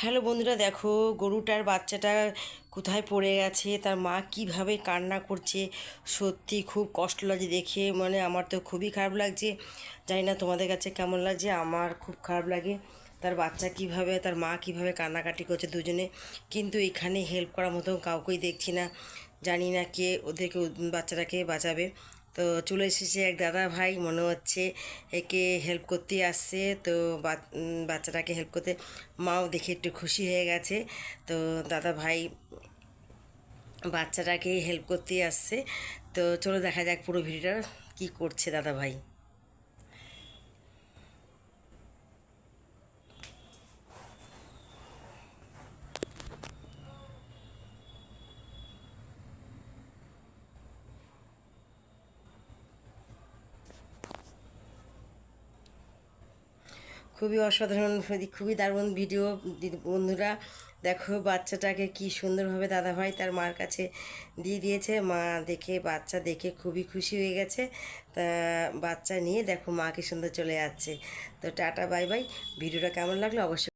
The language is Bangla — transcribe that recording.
হ্যালো বন্ধুরা, দেখো গরুটার বাচ্চাটা কোথায় পড়ে গেছে, তার মা কিভাবে কান্না করছে। সত্যি খুব কষ্ট লাগছে দেখে, মানে আমার তো খুবই খারাপ লাগছে। জানি না তোমাদের কাছে কেমন লাগছে, আমার খুব খারাপ লাগে। তার বাচ্চা কিভাবে, তার মা কিভাবে কান্নাকাটি করছে দুজনে, কিন্তু এখানে হেল্প করার মতো কাউকেই দেখছি না। জানি না কে ওদেরকে বাচ্চাটাকে বাঁচাবে। তো চলে এসেছে এক দাদা ভাই, মনে হচ্ছে একে হেল্প করতে আসছে। তো বাচ্চাটাকে হেল্প করতে মাও দেখে একটু খুশি হয়ে গেছে। তো দাদা ভাই বাচ্চাটাকে হেল্প করতে আসছে। তো চলো দেখা যাক পুরো ভিডিওটা কি করছে দাদা ভাই। খুবই অসাধারণ, খুবই দারুণ ভিডিও বন্ধুরা। দেখো বাচ্চাটাকে কি সুন্দরভাবে দাদাভাই তার মার কাছে দিয়ে দিয়েছে। মা দেখে, বাচ্চা দেখে খুবই খুশি হয়ে গেছে। তা বাচ্চা নিয়ে দেখো মা কি সুন্দর চলে যাচ্ছে। তো টাটা বাই বাই। ভিডিওটা কেমন লাগলো অবশ্যই